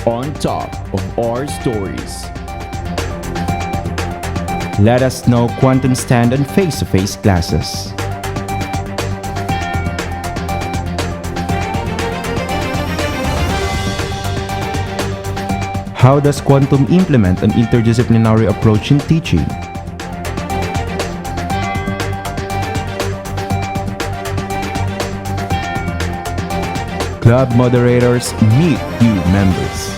on top of our stories. Let us know quantum stand on face-to-face classes. How does quantum implement an interdisciplinary approach in teaching? Club moderators meet new members.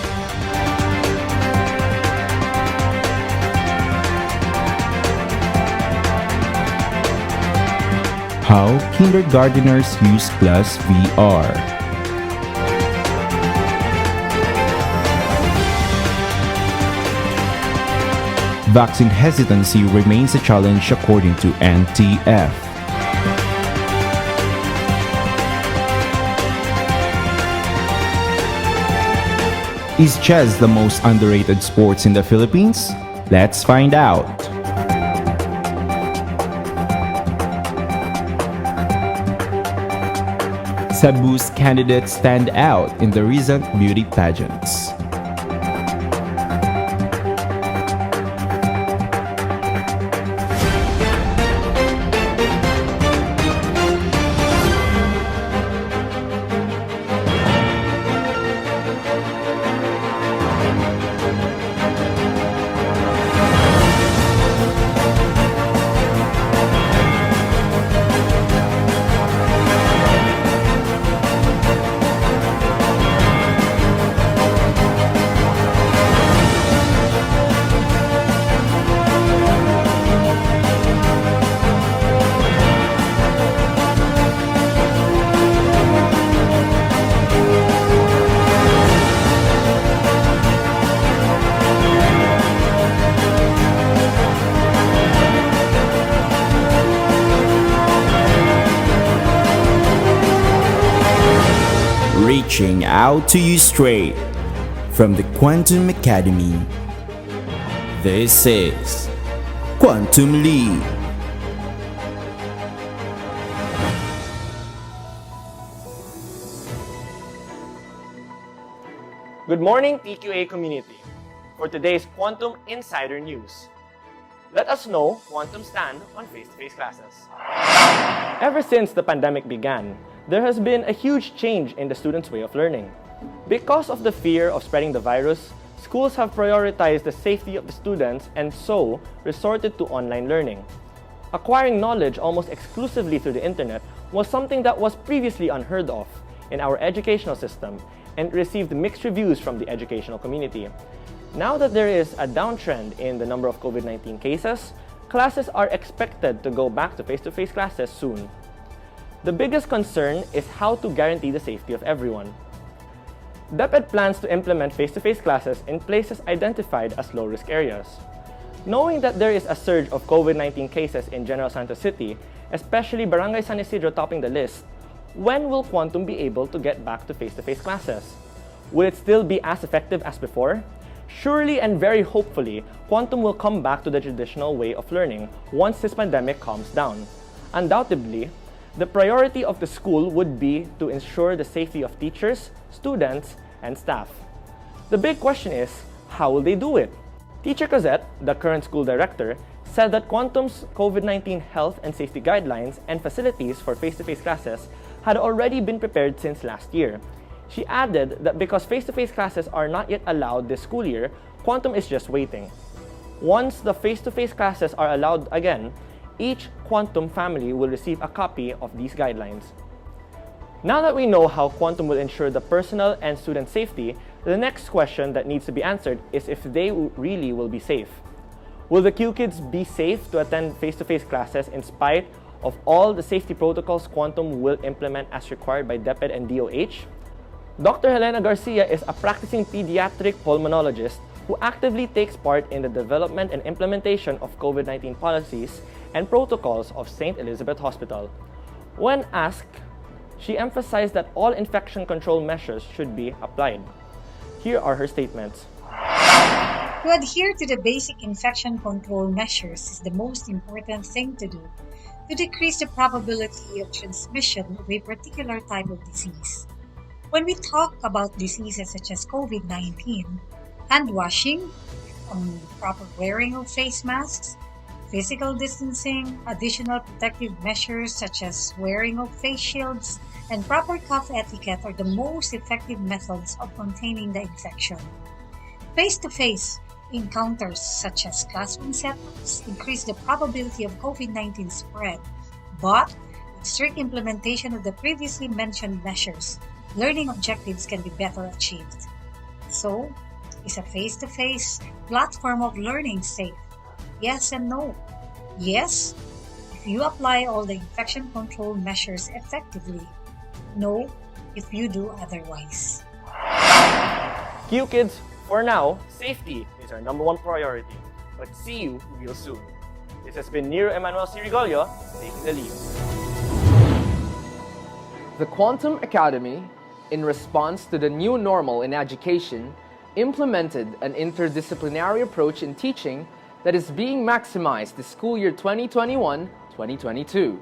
How kindergarteners use class VR. Vaccine hesitancy remains a challenge according to NTF. Is chess the most underrated sports in the Philippines? Let's find out. Cebu's candidates stand out in the recent beauty pageants. Reaching out to you straight from the Quantum Academy. This is Quantum League. Good morning, PQA community. For today's Quantum Insider News, let us know Quantum stand on face-to-face classes. Ever since the pandemic began, there has been a huge change in the students' way of learning. Because of the fear of spreading the virus, schools have prioritized the safety of the students and so resorted to online learning. Acquiring knowledge almost exclusively through the internet was something that was previously unheard of in our educational system and received mixed reviews from the educational community. Now that there is a downtrend in the number of COVID-19 cases, classes are expected to go back to face-to-face classes soon. The biggest concern is how to guarantee the safety of everyone. DepEd plans to implement face-to-face classes in places identified as low-risk areas. Knowing that there is a surge of COVID-19 cases in General Santos City, especially Barangay San Isidro topping the list, when will Quantum be able to get back to face-to-face classes? Will it still be as effective as before? Surely and very hopefully, Quantum will come back to the traditional way of learning once this pandemic calms down. Undoubtedly, the priority of the school would be to ensure the safety of teachers, students, and staff. The big question is, how will they do it? Teacher Cosette, the current school director, said that Quantum's COVID-19 health and safety guidelines and facilities for face-to-face classes had already been prepared since last year. She added that because face-to-face classes are not yet allowed this school year, Quantum is just waiting. Once the face-to-face classes are allowed again, each Quantum family will receive a copy of these guidelines. Now that we know how Quantum will ensure the personal and student safety, the next question that needs to be answered is if they really will be safe. Will the Q Kids be safe to attend face-to-face classes in spite of all the safety protocols Quantum will implement as required by DepEd and DOH? Dr. Helena Garcia is a practicing pediatric pulmonologist who actively takes part in the development and implementation of COVID-19 policies and protocols of St. Elizabeth Hospital. When asked, she emphasized that all infection control measures should be applied. Here are her statements. To adhere to the basic infection control measures is the most important thing to do to decrease the probability of transmission of a particular type of disease. When we talk about diseases such as COVID-19, hand washing, proper wearing of face masks, physical distancing, additional protective measures such as wearing of face shields, and proper cough etiquette are the most effective methods of containing the infection. Face-to-face encounters such as classroom setups increase the probability of COVID-19 spread, but with strict implementation of the previously mentioned measures, learning objectives can be better achieved. So, is a face-to-face platform of learning safe? Yes and no. Yes, if you apply all the infection control measures effectively. No, if you do otherwise. Q Kids, for now, safety is our #1 priority. But see you real soon. This has been Nero Emmanuel Sirigoglio, taking the lead. The Quantum Academy, in response to the new normal in education, implemented an interdisciplinary approach in teaching that is being maximized this school year 2021-2022.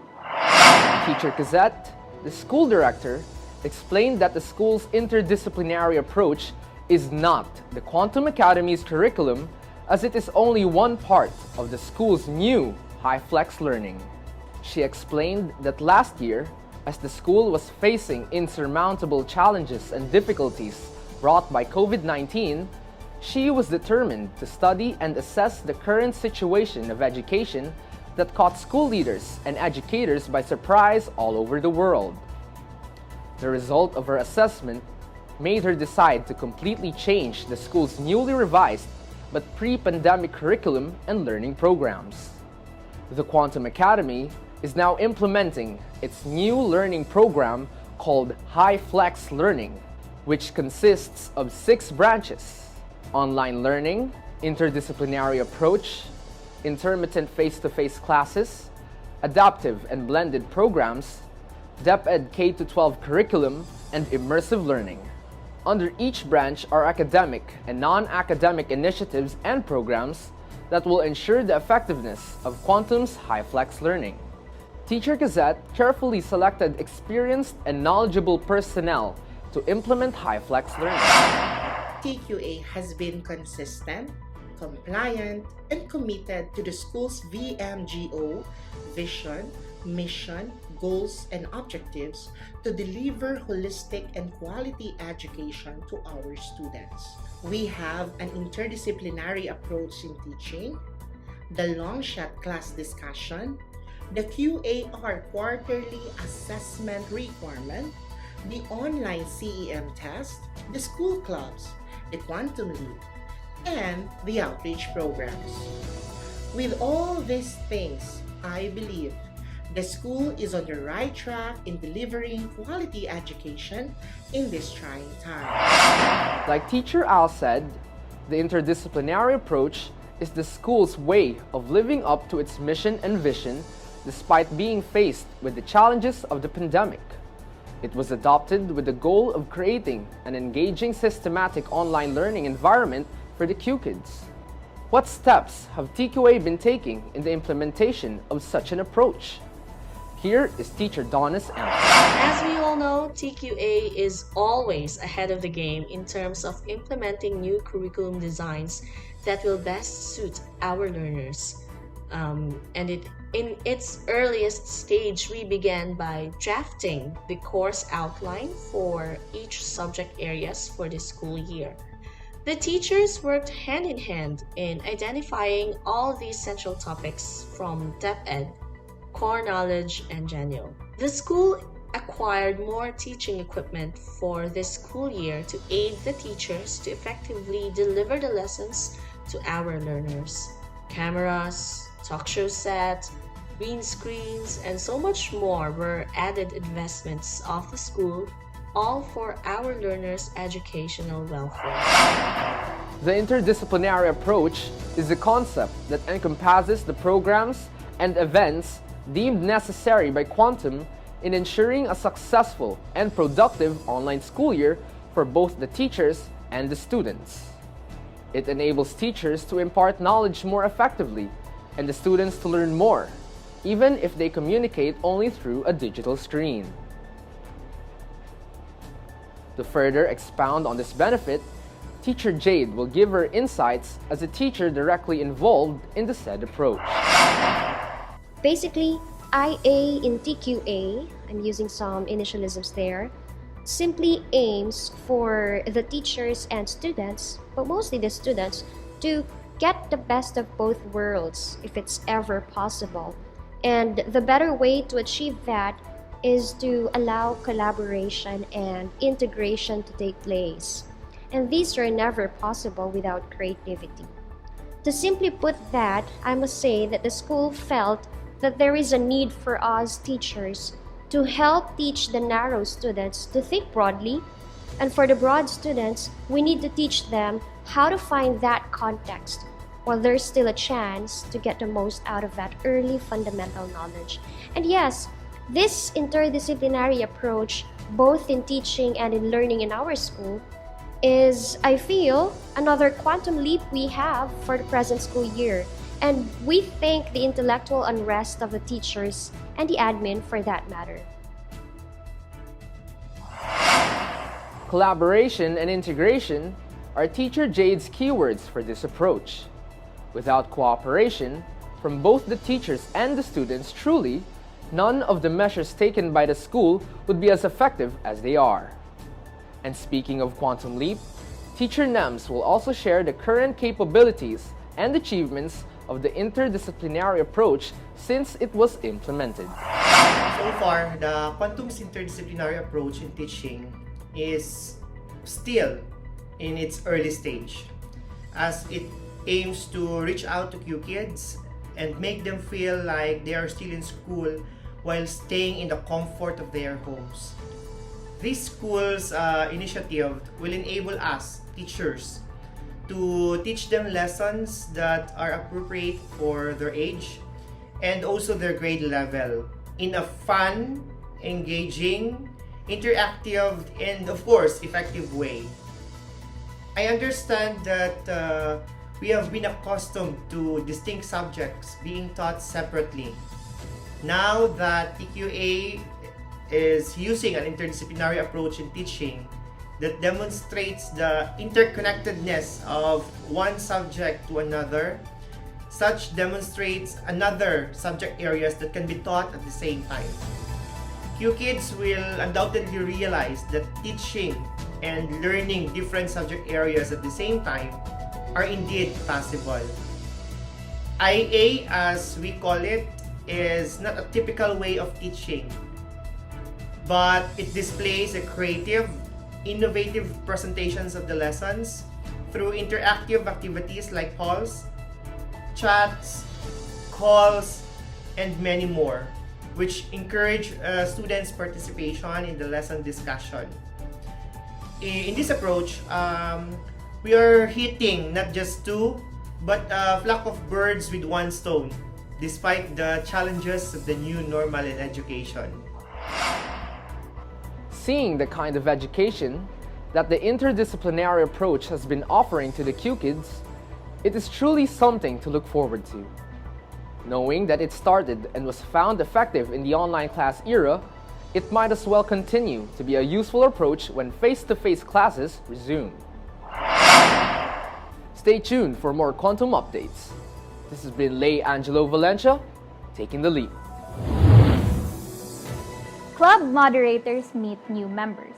Teacher Gazette, the school director, explained that the school's interdisciplinary approach is not the Quantum Academy's curriculum, as it is only one part of the school's new high-flex learning. She explained that last year, as the school was facing insurmountable challenges and difficulties brought by COVID-19, she was determined to study and assess the current situation of education that caught school leaders and educators by surprise all over the world. The result of her assessment made her decide to completely change the school's newly revised but pre-pandemic curriculum and learning programs. The Quantum Academy is now implementing its new learning program called High Flex Learning, which consists of 6 branches: online learning, interdisciplinary approach, intermittent face-to-face classes, adaptive and blended programs, DepEd K-12 curriculum, and immersive learning. Under each branch are academic and non-academic initiatives and programs that will ensure the effectiveness of Quantum's high-flex learning. Teacher Gazette carefully selected experienced and knowledgeable personnel to implement high-flex learning. TQA has been consistent, compliant, and committed to the school's VMGO, vision, mission, goals, and objectives to deliver holistic and quality education to our students. We have an interdisciplinary approach in teaching, the long shot class discussion, the QAR quarterly assessment requirement, the online CEM test, the school clubs, the Quantum League, and the outreach programs. With all these things, I believe the school is on the right track in delivering quality education in this trying time. Like Teacher Al said, the interdisciplinary approach is the school's way of living up to its mission and vision despite being faced with the challenges of the pandemic. It was adopted with the goal of creating an engaging, systematic online learning environment for the Q Kids. What steps have TQA been taking in the implementation of such an approach? Here is Teacher Donna's answer. As we all know, TQA is always ahead of the game in terms of implementing new curriculum designs that will best suit our learners. In its earliest stage, we began by drafting the course outline for each subject areas for the school year. The teachers worked hand in hand in identifying all the essential topics from DepEd, core knowledge, and Genio. The school acquired more teaching equipment for this school year to aid the teachers to effectively deliver the lessons to our learners. Cameras, talk show set, green screens, and so much more were added investments of the school, all for our learners' educational welfare. The interdisciplinary approach is a concept that encompasses the programs and events deemed necessary by Quantum in ensuring a successful and productive online school year for both the teachers and the students. It enables teachers to impart knowledge more effectively and the students to learn more, even if they communicate only through a digital screen. To further expound on this benefit, Teacher Jade will give her insights as a teacher directly involved in the said approach. Basically, IA in TQA, I'm using some initialisms there, simply aims for the teachers and students, but mostly the students, to get the best of both worlds if it's ever possible. And the better way to achieve that is to allow collaboration and integration to take place. And these are never possible without creativity. To simply put that, I must say that the school felt that there is a need for us teachers to help teach the narrow students to think broadly, and for the broad students, we need to teach them how to find that context while there's still a chance to get the most out of that early fundamental knowledge. And yes, this interdisciplinary approach, both in teaching and in learning in our school, is, I feel, another quantum leap we have for the present school year. And we thank the intellectual unrest of the teachers and the admin for that matter. Collaboration and integration are Teacher Jade's keywords for this approach. Without cooperation from both the teachers and the students, truly, none of the measures taken by the school would be as effective as they are. And speaking of quantum leap, Teacher Nems will also share the current capabilities and achievements of the interdisciplinary approach since it was implemented. So far, the Quantum's interdisciplinary approach in teaching is still in its early stage, as it aims to reach out to Q kids and make them feel like they are still in school while staying in the comfort of their homes. This school's initiative will enable us, teachers, to teach them lessons that are appropriate for their age and also their grade level in a fun, engaging, interactive, and of course, effective way. I understand that we have been accustomed to distinct subjects being taught separately. Now that TQA is using an interdisciplinary approach in teaching that demonstrates the interconnectedness of one subject to another, such demonstrates another subject areas that can be taught at the same time. Q kids will undoubtedly realize that teaching and learning different subject areas at the same time are indeed possible. IA, as we call it, is not a typical way of teaching, but it displays a creative, innovative presentations of the lessons through interactive activities like polls, chats, calls, and many more, which encourage students' participation in the lesson discussion. In this approach, we are hitting not just two, but a flock of birds with one stone, despite the challenges of the new normal in education. Seeing the kind of education that the interdisciplinary approach has been offering to the Q kids, it is truly something to look forward to. Knowing that it started and was found effective in the online class era, it might as well continue to be a useful approach when face-to-face classes resume. Stay tuned for more quantum updates. This has been Lay Angelo Valencia, taking the lead. Club moderators meet new members.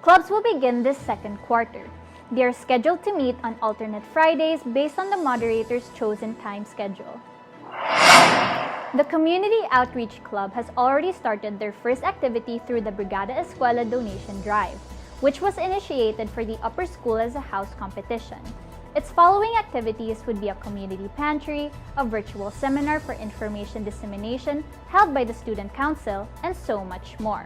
Clubs will begin this second quarter. They are scheduled to meet on alternate Fridays based on the moderator's chosen time schedule. The Community Outreach Club has already started their first activity through the Brigada Escuela donation drive, which was initiated for the upper school as a house competition. Its following activities would be a community pantry, a virtual seminar for information dissemination held by the Student Council, and so much more.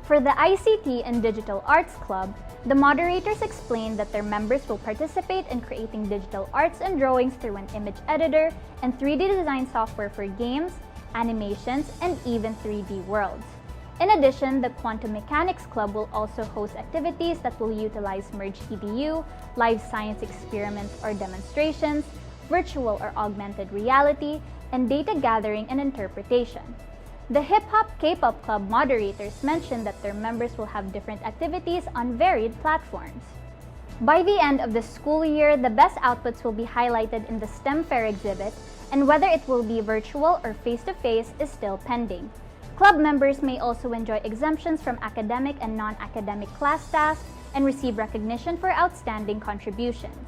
For the ICT and Digital Arts Club, the moderators explained that their members will participate in creating digital arts and drawings through an image editor and 3D design software for games, animations, and even 3D worlds. In addition, the Quantum Mechanics Club will also host activities that will utilize Merge EDU, live science experiments or demonstrations, virtual or augmented reality, and data gathering and interpretation. The Hip Hop K-pop Club moderators mentioned that their members will have different activities on varied platforms. By the end of the school year, the best outputs will be highlighted in the STEM Fair exhibit, and whether it will be virtual or face-to-face is still pending. Club members may also enjoy exemptions from academic and non-academic class tasks and receive recognition for outstanding contributions.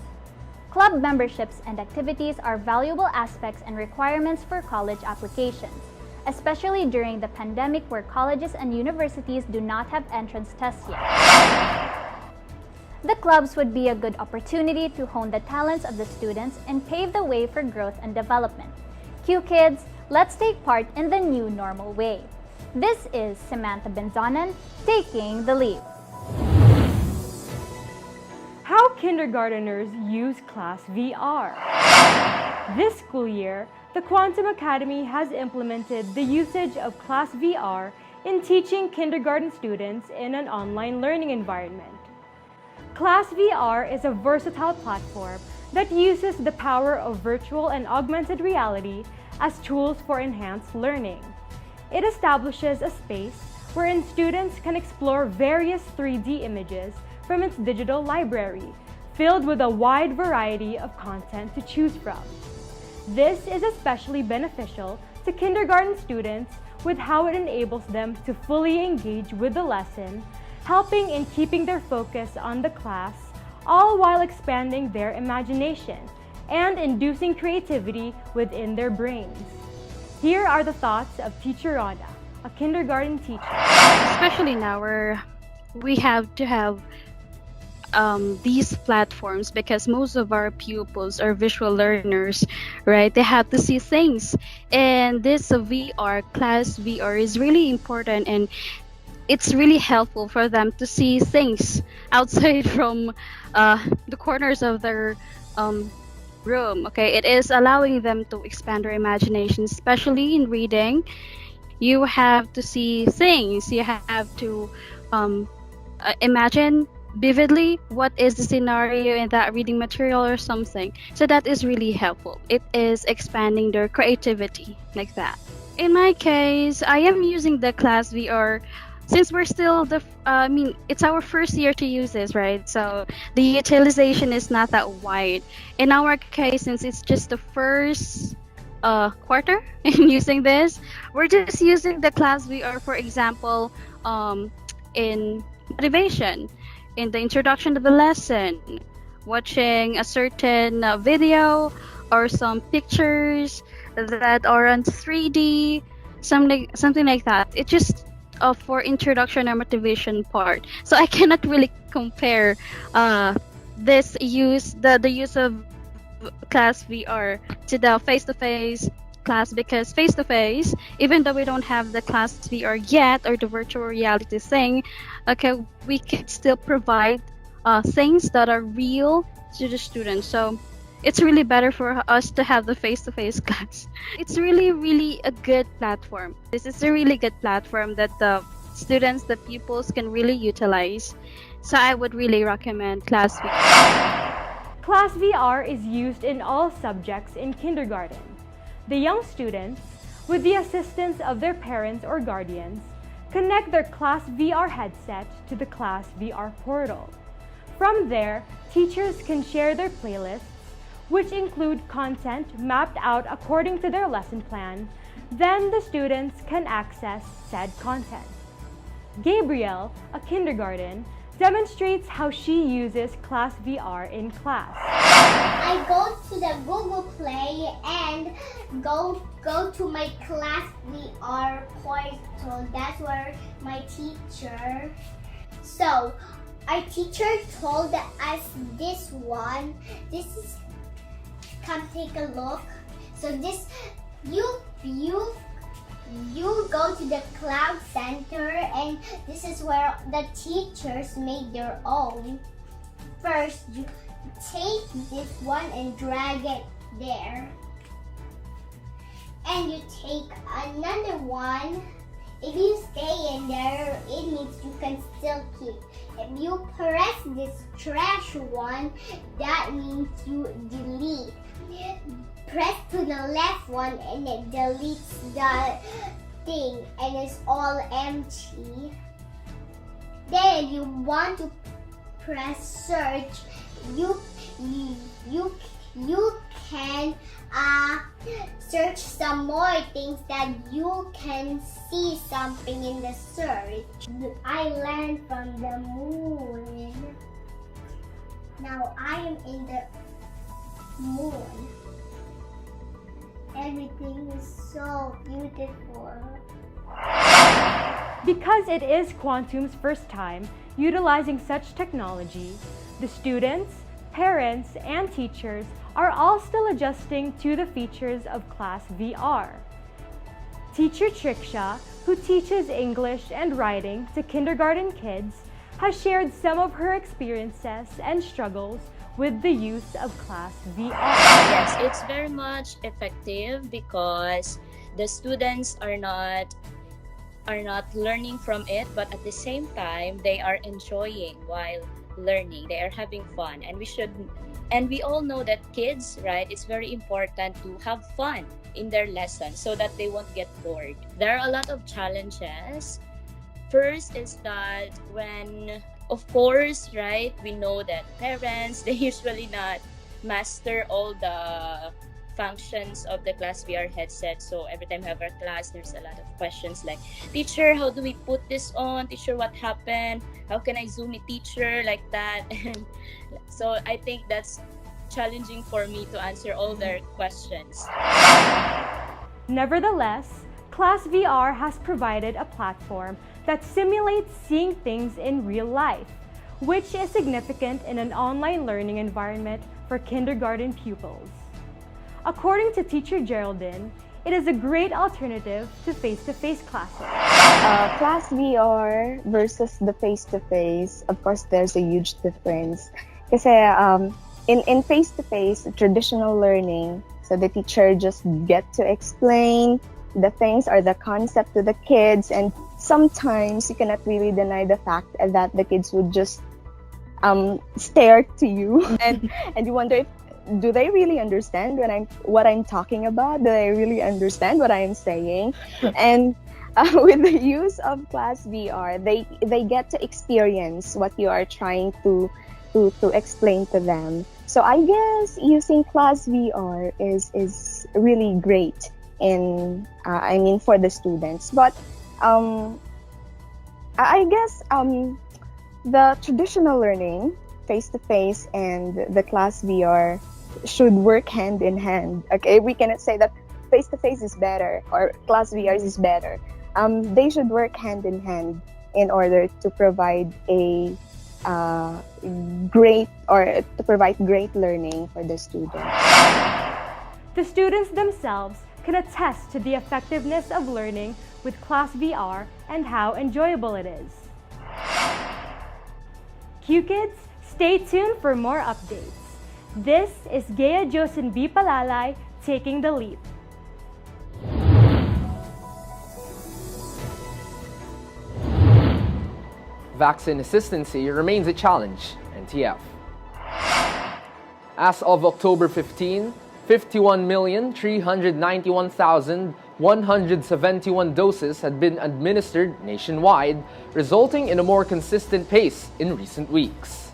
Club memberships and activities are valuable aspects and requirements for college applications, especially during the pandemic where colleges and universities do not have entrance tests yet. The clubs would be a good opportunity to hone the talents of the students and pave the way for growth and development. Q Kids, let's take part in the new normal way. This is Samantha Benzanan taking the lead. How kindergarteners use Class VR. This school year, the Quantum Academy has implemented the usage of Class VR in teaching kindergarten students in an online learning environment. Class VR is a versatile platform that uses the power of virtual and augmented reality as tools for enhanced learning. It establishes a space wherein students can explore various 3D images from its digital library, filled with a wide variety of content to choose from. This is especially beneficial to kindergarten students with how it enables them to fully engage with the lesson, helping in keeping their focus on the class, all while expanding their imagination and inducing creativity within their brains. Here are the thoughts of Teacher Rhoda, a kindergarten teacher. Especially now where we have to have these platforms because most of our pupils are visual learners, right? They have to see things, and this VR, Class VR, is really important, and it's really helpful for them to see things outside from the corners of their room. Okay, it is allowing them to expand their imagination, especially in reading. You have to see things. You have to imagine vividly what is the scenario in that reading material or something. So that is really helpful. It is expanding their creativity like that. In my case, I am using the Class VR since we're still it's our first year to use this, right? So the utilization is not that wide. In our case, since it's just the first quarter in using this, we're just using the Class VR, for example, in motivation, in the introduction to the lesson, watching a certain video or some pictures that are on 3D, something like that. It just for introduction or motivation part. So I cannot really compare the use of Class VR to the face-to-face class, because face-to-face, even though we don't have the Class VR yet or the virtual reality thing, okay, we can still provide things that are real to the students. So it's really better for us to have the face-to-face class. It's really a good platform. This is a really good platform that the students, the pupils can really utilize. So I would really recommend Class VR. Class VR is used in all subjects in kindergarten. The young students, with the assistance of their parents or guardians, connect their Class VR headset to the Class VR portal. From there, teachers can share their playlists, which include content mapped out according to their lesson plan. Then the students can access said content. Gabrielle, a kindergarten, demonstrates how she uses Class VR in class. I go to the Google Play and go to my Class VR portal. That's where my teacher. So our teacher told us this one. This is. Come take a look. So this you go to the Cloud Center, and this is where the teachers made their own. First, you take this one and drag it there. And you take another one. If you stay in there, it means you can still keep. If you press this trash one, that means you delete. Press to the left one and it deletes thing and it's all empty, then you want to press search, you can search some more things that you can see something in the search. I learned from the moon. Now I am in the moon. Everything is so beautiful. Because it is Quantum's first time utilizing such technology, the students, parents, and teachers are all still adjusting to the features of Class VR. Teacher Triksha, who teaches English and writing to kindergarten kids, has shared some of her experiences and struggles with the use of Class VR. Yes, it's very much effective because the students are not learning from it, but at the same time they are enjoying while learning. They are having fun, and we all know that kids, right, it's very important to have fun in their lessons so that they won't get bored. There are a lot of challenges. First is that when, of course, right, we know that parents, they usually not master all the functions of the Class VR headset. So every time we have our class, there's a lot of questions like, teacher, how do we put this on? Teacher, what happened? How can I Zoom a teacher? Like that. And so I think that's challenging for me to answer all their questions. Nevertheless, Class VR has provided a platform that simulates seeing things in real life, which is significant in an online learning environment for kindergarten pupils. According to teacher Geraldine, it is a great alternative to face-to-face classes. Class VR versus the face-to-face, of course, there's a huge difference. Kasi in face-to-face, traditional learning, so the teacher just get to explain the things or the concept to the kids, and sometimes you cannot really deny the fact that the kids would just stare to you and you wonder if do they really understand what I'm talking about? Do they really understand what I am saying? And with the use of Class VR, they get to experience what you are trying to explain to them. So I guess using Class VR is really great for the students. But I guess the traditional learning, face-to-face, and the Class VR should work hand in hand. Okay, we cannot say that face-to-face is better or Class VR is better. They should work hand in hand in order to provide a great learning for the students. The students themselves can attest to the effectiveness of learning with Class VR and how enjoyable it is. Q-Kids, stay tuned for more updates. This is Gea Josen B. Palalay taking the lead. Vaccine hesitancy remains a challenge, NTF. As of October 15, 51,391,171 doses had been administered nationwide, resulting in a more consistent pace in recent weeks.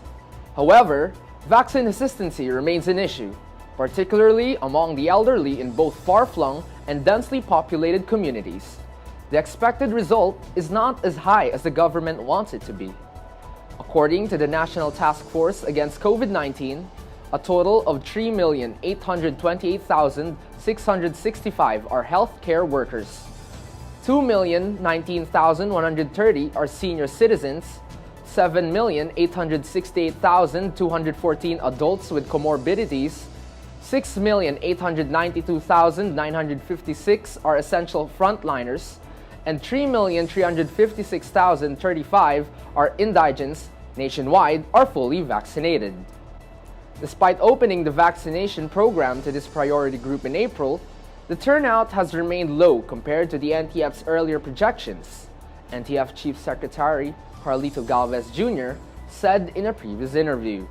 However, vaccine hesitancy remains an issue, particularly among the elderly in both far-flung and densely populated communities. The expected result is not as high as the government wants it to be. According to the National Task Force Against COVID-19, a total of 3,828,665 are healthcare workers, 2,019,130 are senior citizens, 7,868,214 adults with comorbidities, 6,892,956 are essential frontliners, and 3,356,035 are indigents nationwide are fully vaccinated. Despite opening the vaccination program to this priority group in April, the turnout has remained low compared to the NTF's earlier projections, NTF Chief Secretary Carlito Galvez Jr. said in a previous interview.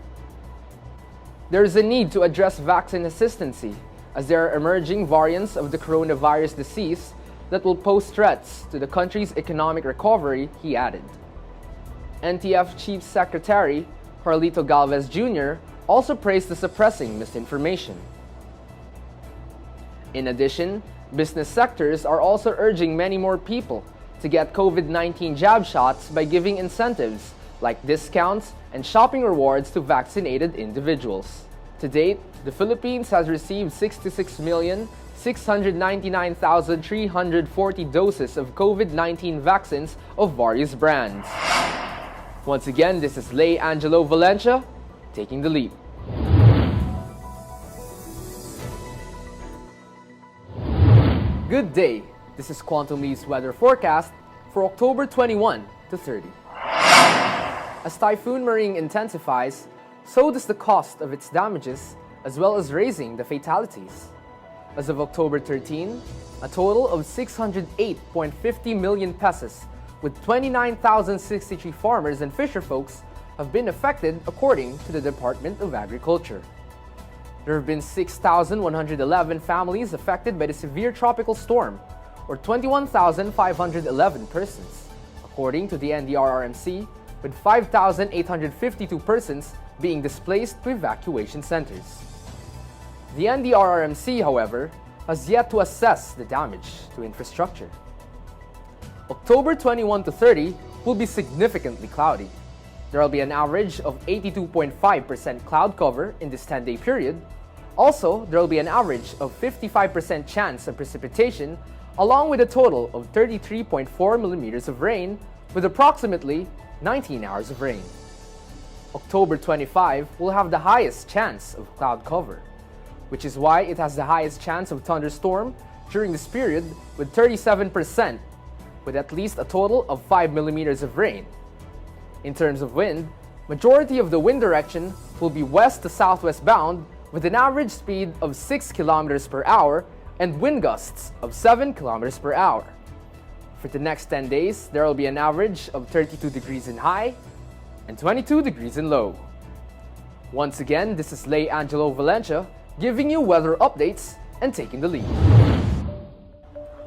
There is a need to address vaccine hesitancy as there are emerging variants of the coronavirus disease that will pose threats to the country's economic recovery, he added. NTF Chief Secretary Carlito Galvez Jr. also praised the suppressing misinformation. In addition, business sectors are also urging many more people to get COVID-19 jab shots by giving incentives like discounts and shopping rewards to vaccinated individuals. To date, the Philippines has received 66,699,340 doses of COVID-19 vaccines of various brands. Once again, this is Lay Angelo Valencia taking the lead. Good day. This is Quantum Leaf's weather forecast for October 21 to 30. As Typhoon Maring intensifies, so does the cost of its damages, as well as raising the fatalities. As of October 13, a total of 608.50 million pesos with 29,063 farmers and fisherfolks have been affected according to the Department of Agriculture. There have been 6,111 families affected by the severe tropical storm, or 21,511 persons, according to the NDRRMC, with 5,852 persons being displaced to evacuation centers. The NDRRMC, however, has yet to assess the damage to infrastructure. October 21 to 30 will be significantly cloudy. There will be an average of 82.5% cloud cover in this 10-day period. Also, there will be an average of 55% chance of precipitation, along with a total of 33.4 millimeters of rain, with approximately 19 hours of rain. October 25 will have the highest chance of cloud cover, which is why it has the highest chance of thunderstorm during this period with 37%, with at least a total of 5 millimeters of rain. In terms of wind, majority of the wind direction will be west to southwest bound with an average speed of 6 kilometers per hour and wind gusts of 7 kilometers per hour. For the next 10 days, there will be an average of 32 degrees in high and 22 degrees in low. Once again, this is Lay Angelo Valencia giving you weather updates and taking the lead.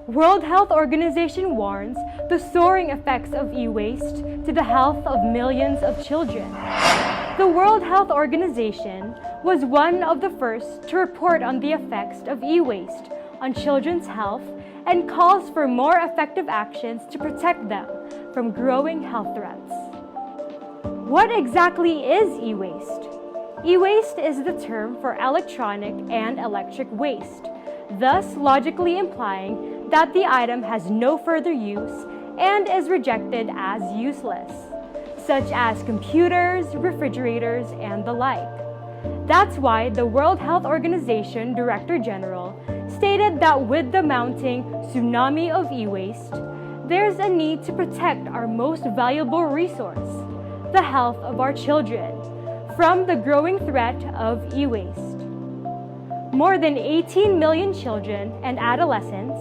World Health Organization warns the soaring effects of e-waste to the health of millions of children. The World Health Organization was one of the first to report on the effects of e-waste on children's health and calls for more effective actions to protect them from growing health threats. What exactly is e-waste? E-waste is the term for electronic and electric waste, thus logically implying that the item has no further use and is rejected as useless, such as computers, refrigerators, and the like. That's why the World Health Organization Director General stated that with the mounting tsunami of e-waste, there's a need to protect our most valuable resource, the health of our children, from the growing threat of e-waste. More than 18 million children and adolescents,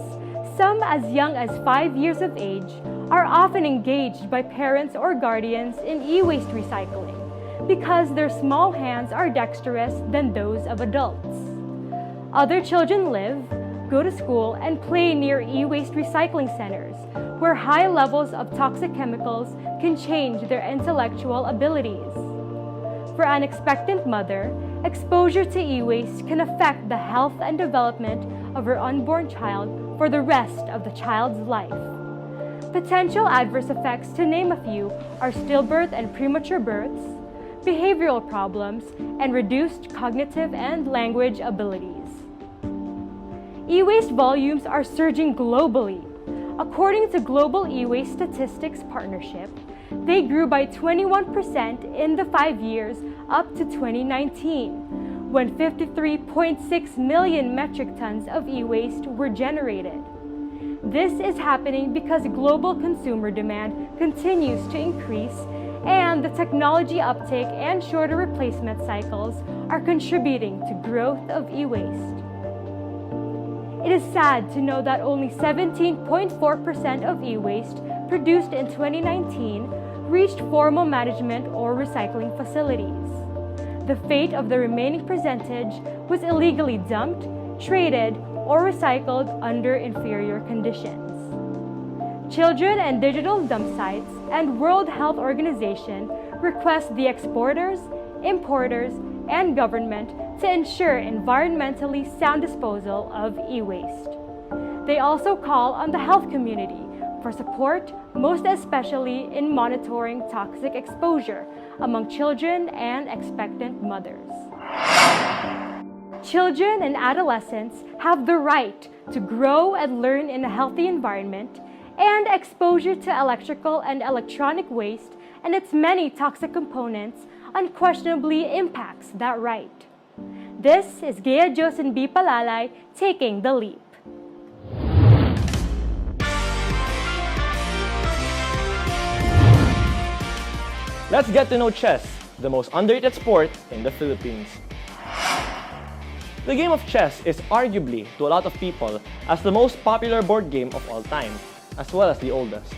some as young as 5 years of age, are often engaged by parents or guardians in e-waste recycling because their small hands are dexterous than those of adults. Other children live, go to school, and play near e-waste recycling centers where high levels of toxic chemicals can change their intellectual abilities. For an expectant mother, exposure to e-waste can affect the health and development of her unborn child for the rest of the child's life. Potential adverse effects, to name a few, are stillbirth and premature births, behavioral problems, and reduced cognitive and language abilities. E-waste volumes are surging globally. According to Global E-Waste Statistics Partnership, they grew by 21% in the 5 years up to 2019, when 53.6 million metric tons of e-waste were generated. This is happening because global consumer demand continues to increase and the technology uptake and shorter replacement cycles are contributing to growth of e-waste. It is sad to know that only 17.4% of e-waste produced in 2019 reached formal management or recycling facilities. The fate of the remaining percentage was illegally dumped, traded, or recycled under inferior conditions. Children and Digital Dump Sites and World Health Organization request the exporters, importers, and government to ensure environmentally sound disposal of e-waste. They also call on the health community for support, most especially in monitoring toxic exposure among children and expectant mothers. Children and adolescents have the right to grow and learn in a healthy environment, and exposure to electrical and electronic waste and its many toxic components unquestionably impacts that right. This is Gea Josen B. Palalay taking the leap. Let's get to know chess, the most underrated sport in the Philippines. The game of chess is arguably, to a lot of people, as the most popular board game of all time, as well as the oldest.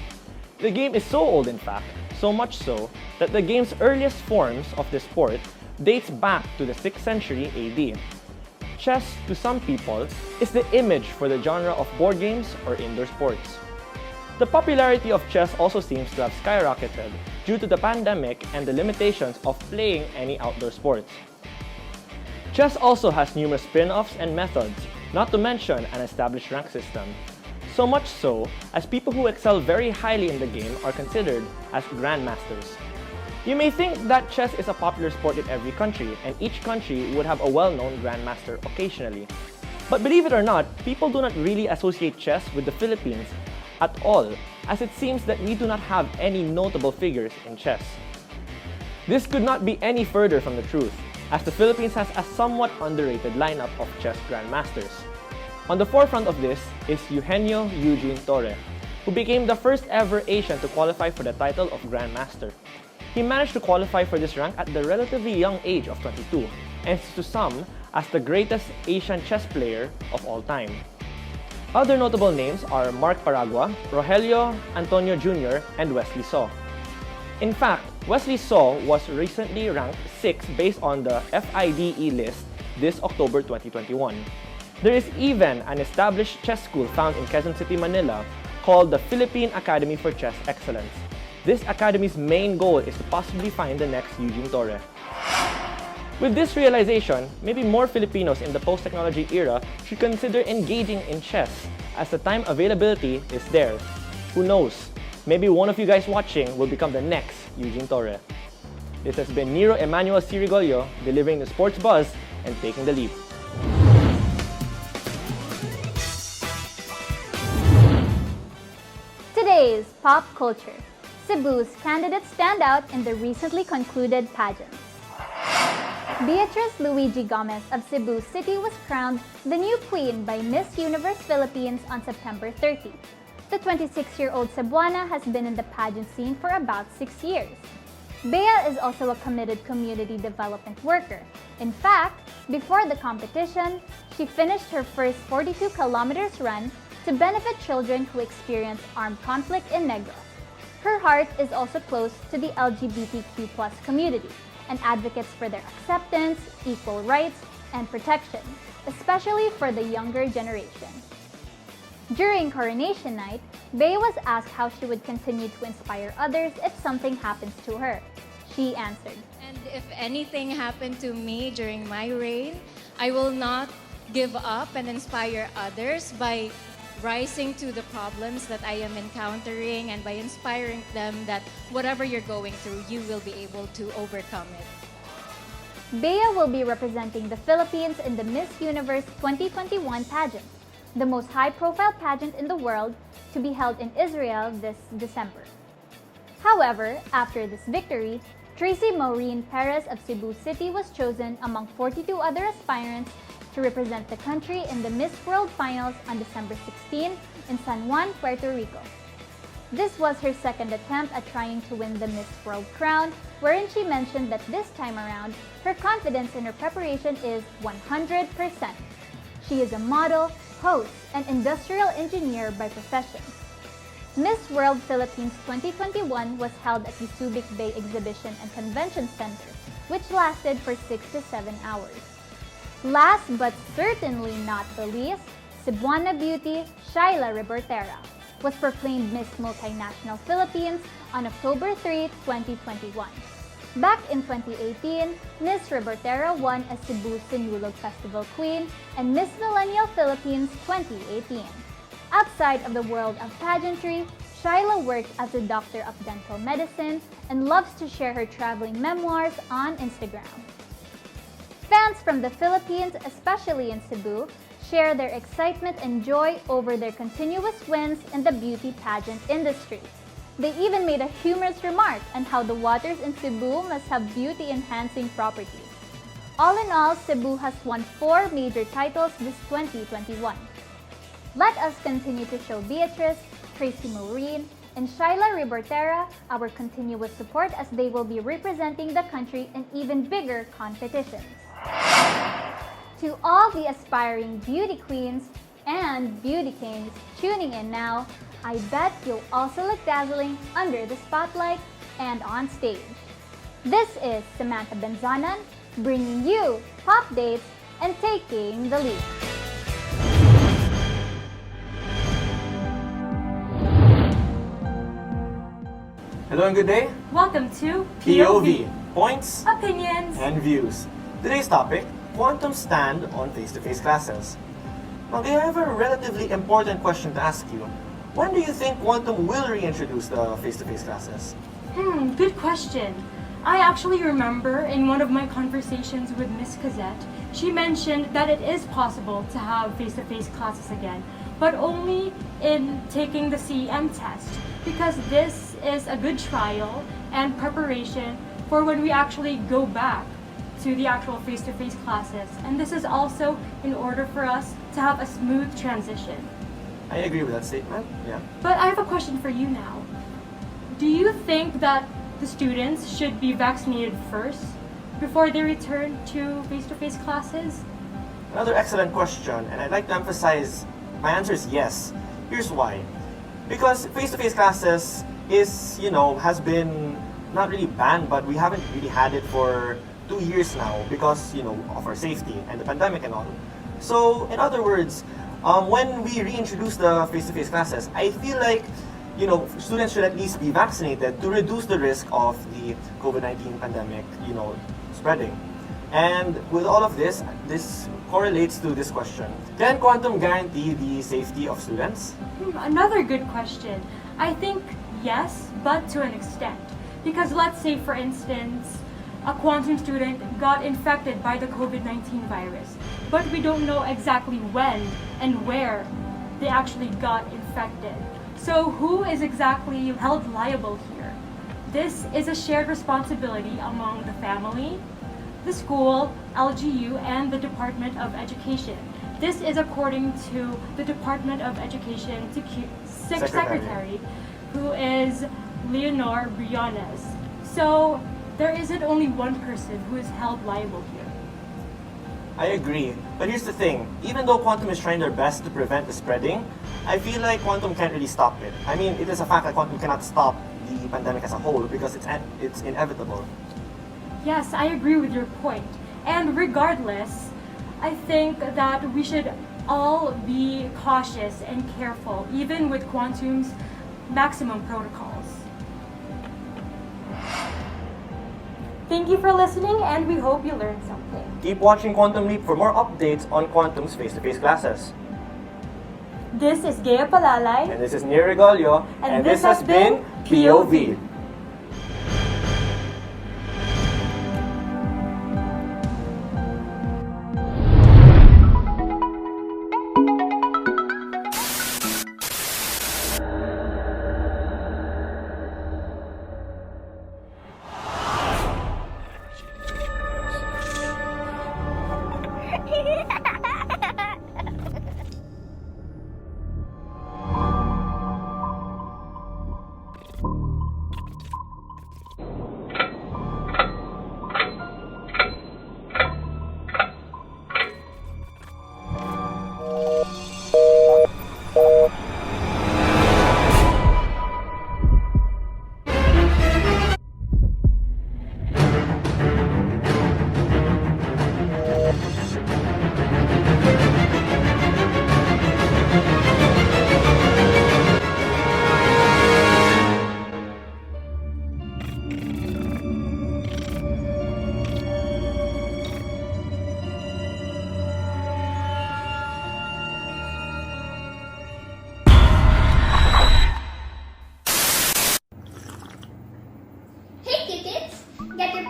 The game is so old, in fact, so much so that the game's earliest forms of the sport dates back to the 6th century AD. Chess, to some people, is the image for the genre of board games or indoor sports. The popularity of chess also seems to have skyrocketed due to the pandemic and the limitations of playing any outdoor sports. Chess also has numerous spin-offs and methods, not to mention an established rank system. So much so, as people who excel very highly in the game are considered as grandmasters. You may think that chess is a popular sport in every country, and each country would have a well-known grandmaster occasionally. But believe it or not, people do not really associate chess with the Philippines at all, as it seems that we do not have any notable figures in chess. This could not be any further from the truth, as the Philippines has a somewhat underrated lineup of chess grandmasters. On the forefront of this is Eugenio Eugene Torre, who became the first ever Asian to qualify for the title of Grandmaster. He managed to qualify for this rank at the relatively young age of 22, and is to some as the greatest Asian chess player of all time. Other notable names are Mark Paragua, Rogelio Antonio Jr., and Wesley So. In fact, Wesley So was recently ranked 6th based on the FIDE list this October 2021. There is even an established chess school found in Quezon City, Manila, called the Philippine Academy for Chess Excellence. This academy's main goal is to possibly find the next Eugene Torre. With this realization, maybe more Filipinos in the post-technology era should consider engaging in chess, as the time availability is there. Who knows? Maybe one of you guys watching will become the next Eugene Torre. This has been Nero Emmanuel Sirigolyo, delivering the sports buzz and taking the leap. Today's pop culture. Cebu's candidates stand out in the recently concluded pageants. Beatrice Luigi Gomez of Cebu City was crowned the new queen by Miss Universe Philippines on September 30. The 26-year-old Cebuana has been in the pageant scene for about 6 years. Bea is also a committed community development worker. In fact, before the competition, she finished her first 42 kilometers run to benefit children who experience armed conflict in Negros. Her heart is also close to the LGBTQ+ community and advocates for their acceptance, equal rights, and protection, especially for the younger generation. During coronation night, Bea was asked how she would continue to inspire others if something happens to her. She answered, "And if anything happened to me during my reign, I will not give up and inspire others by rising to the problems that I am encountering and by inspiring them that whatever you're going through, you will be able to overcome it." Bea will be representing the Philippines in the Miss Universe 2021 pageant, the most high-profile pageant in the world, to be held in Israel this December. However, after this victory, Tracy Maureen Perez of Cebu City was chosen among 42 other aspirants to represent the country in the Miss World Finals on December 16 in San Juan, Puerto Rico. This was her second attempt at trying to win the Miss World crown, wherein she mentioned that this time around, her confidence in her preparation is 100%. She is a model, host, and industrial engineer by profession. Miss World Philippines 2021 was held at the Subic Bay Exhibition and Convention Center, which lasted for 6 to 7 hours. Last but certainly not the least, Cebuana beauty Shaila Rebertera. was proclaimed Miss Multinational Philippines on October 3, 2021. Back in 2018, Miss Reportera won as Cebu Sinulog Festival Queen and Miss Millennial Philippines 2018. Outside of the world of pageantry, Shyla works as a doctor of dental medicine and loves to share her traveling memoirs on Instagram. Fans from the Philippines, especially in Cebu, share their excitement and joy over their continuous wins in the beauty pageant industry. They even made a humorous remark on how the waters in Cebu must have beauty-enhancing properties. All in all, Cebu has won 4 major titles this 2021. Let us continue to show Beatrice, Tracy Maureen, and Shyla Reportera our continuous support as they will be representing the country in even bigger competitions. To all the aspiring beauty queens and beauty kings tuning in now, I bet you'll also look dazzling under the spotlight and on stage. This is Samantha Benzanan bringing you pop dates and taking the lead. Hello and good day. Welcome to POV, Points Opinions and Views. Today's topic, quantum stand on face-to-face classes. Now, I have a relatively important question to ask you. When do you think quantum will reintroduce the face-to-face classes? Good question. I actually remember in one of my conversations with Miss Cazette, she mentioned that it is possible to have face-to-face classes again, but only in taking the CEM test, because this is a good trial and preparation for when we actually go back to the actual face-to-face classes. And this is also in order for us to have a smooth transition. I agree with that statement, yeah. But I have a question for you now. Do you think that the students should be vaccinated first before they return to face-to-face classes? Another excellent question, and I'd like to emphasize my answer is yes. Here's why. Because face-to-face classes has been not really banned, but we haven't really had it for 2 years now because, of our safety and the pandemic and all. So, in other words, when we reintroduce the face-to-face classes, I feel like, students should at least be vaccinated to reduce the risk of the COVID-19 pandemic, spreading. And with all of this correlates to this question. Can quantum guarantee the safety of students? Another good question. I think yes, but to an extent. Because let's say, for instance, a quantum student got infected by the COVID-19 virus, but we don't know exactly when and where they actually got infected. So who is exactly held liable here? This is a shared responsibility among the family, the school, LGU, and the Department of Education. This is according to the Department of Education Secretary, who is Leonor Briones. So there isn't only one person who is held liable here. I agree. But here's the thing. Even though quantum is trying their best to prevent the spreading, I feel like quantum can't really stop it. I mean, it is a fact that quantum cannot stop the pandemic as a whole because it's inevitable. Yes, I agree with your point. And regardless, I think that we should all be cautious and careful, even with quantum's maximum protocols. Thank you for listening, and we hope you learned something. Keep watching Quantum Leap for more updates on quantum's face-to-face classes. This is Gea Palalay. And this is Nir Regalio. And this has been POV.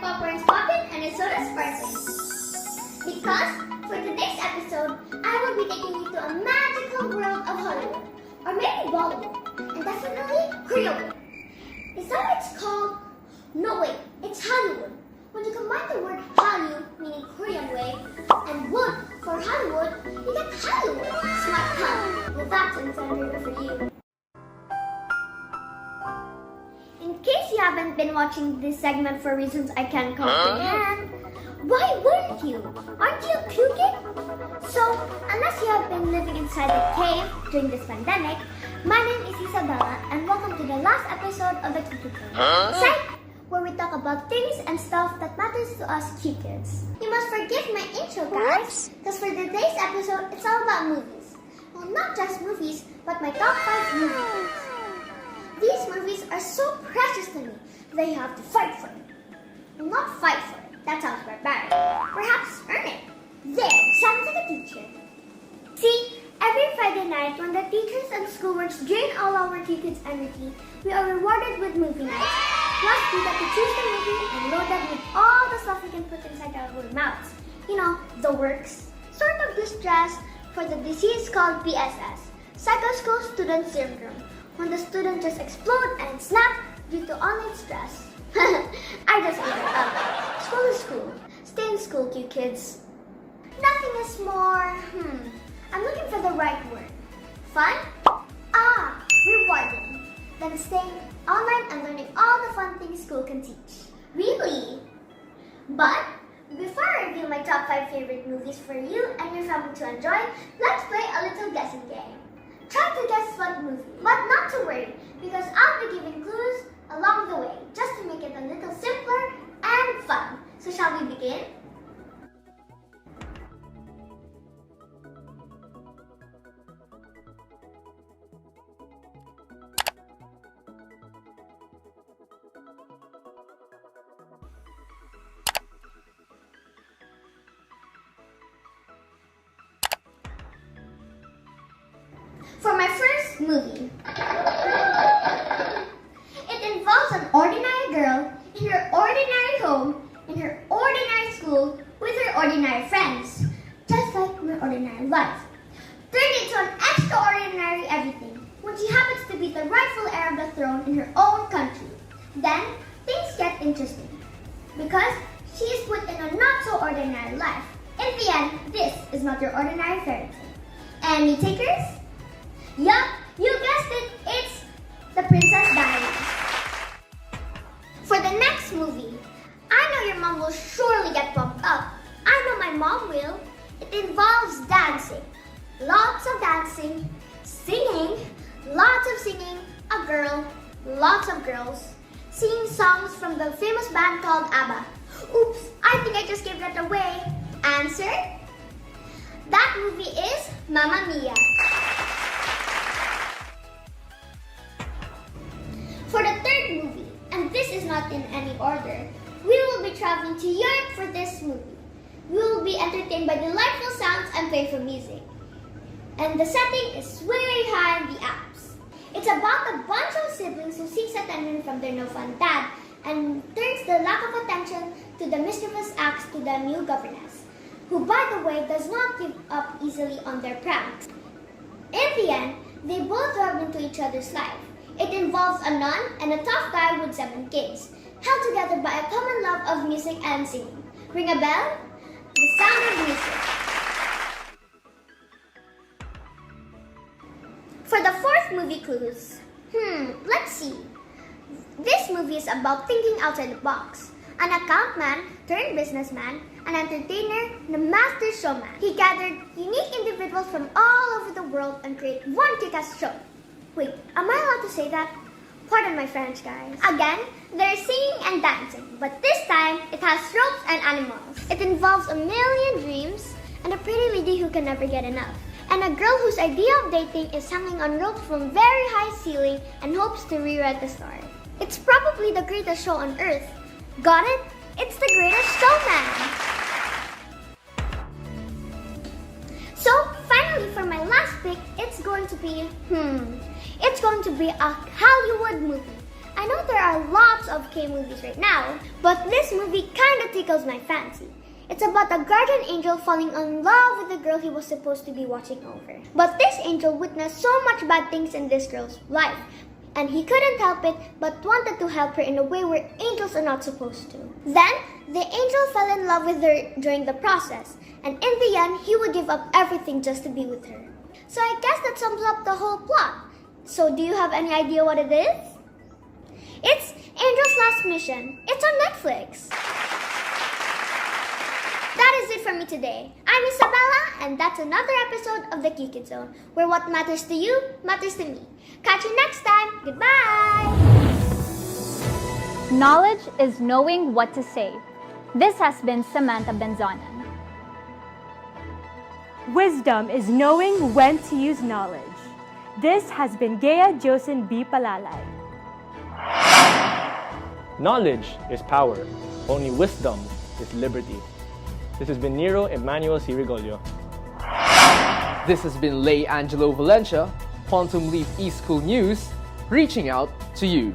popcorn's popping and his soda's sparkling. Because for today's episode, I will be taking you to a magical world of Hollywood, or maybe Bollywood, and definitely Koreawood. Is that what it's called? No, wait, it's Hollywood. When you combine the word Hallyu, meaning Korean way, and wood for Hollywood, you get Hollywood. Smart pun. With that insider for you. In case you haven't been watching this segment for reasons I can't comprehend, why wouldn't you? Aren't you puking? So, unless you have been living inside a cave during this pandemic, my name is Isabella and welcome to the last episode of the Kiki Psych! Where we talk about things and stuff that matters to us cute kids. You must forgive my intro, guys, because for today's episode, it's all about movies. Well, not just movies, but my top 5 movies. These movies are so precious to me that you have to fight for it. Well, not fight for it, that sounds barbaric. Perhaps earn it. There, sounds like a teacher. See, every Friday night when the teachers and schoolworks drain all our cute kids' energy, we are rewarded with movie nights. Plus, we get to choose the movie and load that with all the stuff we can put inside our mouths. You know, the works. Sort of this stress for the disease called PSS, Psycho-School Student Syndrome, when the students just explode and snap due to online stress. I just made it up. School is school. Stay in school, cute kids. Nothing is more, I'm looking for the right word. Fun? Rewarding. Than staying online and learning all the fun things school can teach. Really? But before I reveal my top 5 favorite movies for you and your family to enjoy, let's play a little guessing game. Try to guess what movie, but not to worry, because I'll be giving clues along the way, just to make it a little simpler and fun. So shall we begin? For my first movie, it involves an ordinary girl in her ordinary home, in her ordinary school, with her ordinary friends, just like my ordinary life, turned into an extraordinary everything when she happens to be the rightful heir of the throne in her own country. Then, things get interesting, because she is put in a not-so-ordinary life. In the end, this is not your ordinary fairy tale. Any takers? Yup, you guessed it, it's The Princess Diaries. For the next movie, I know your mom will surely get pumped up. I know my mom will. It involves dancing. Lots of dancing, singing, lots of singing, a girl, lots of girls, singing songs from the famous band called ABBA. Oops, I think I just gave that away. Answer? That movie is Mamma Mia. For the third movie, and this is not in any order, we will be traveling to Europe for this movie. We will be entertained by delightful sounds and playful music. And the setting is way high in the Alps. It's about a bunch of siblings who seeks attention from their no-fun dad and turns the lack of attention to the mischievous acts to the new governess, who by the way does not give up easily on their pranks. In the end, they both delve into each other's life. It involves a nun and a tough guy with 7 kids, held together by a common love of music and singing. Ring a bell? The Sound of Music. For the fourth movie clues, let's see. This movie is about thinking outside the box. An account man turned businessman, an entertainer, and a master showman. He gathered unique individuals from all over the world and created one kick-ass show. Wait, am I allowed to say that? Pardon my French, guys. Again, there's singing and dancing, but this time it has ropes and animals. It involves a million dreams and a pretty lady who can never get enough, and a girl whose idea of dating is hanging on ropes from very high ceiling and hopes to rewrite the story. It's probably the greatest show on earth. Got it? It's The Greatest Showman. So, finally, for my last pick, it's going to be a Hollywood movie. I know there are lots of K-movies right now, but this movie kinda tickles my fancy. It's about a guardian angel falling in love with the girl he was supposed to be watching over. But this angel witnessed so much bad things in this girl's life, and he couldn't help it but wanted to help her in a way where angels are not supposed to. Then, the angel fell in love with her during the process, and in the end, he would give up everything just to be with her. So I guess that sums up the whole plot. So do you have any idea what it is? It's Angel's Last Mission. It's on Netflix. That is it for me today. I'm Isabella, and that's another episode of the Kikid Zone, where what matters to you matters to me. Catch you next time. Goodbye. Knowledge is knowing what to say. This has been Samantha Benzonan. Wisdom is knowing when to use knowledge. This has been Gea Josen B. Palalay. Knowledge is power. Only wisdom is liberty. This has been Nero Emmanuel Sirigolyo. This has been Lay Angelo Valencia, Quantum Leap eSchool News, reaching out to you.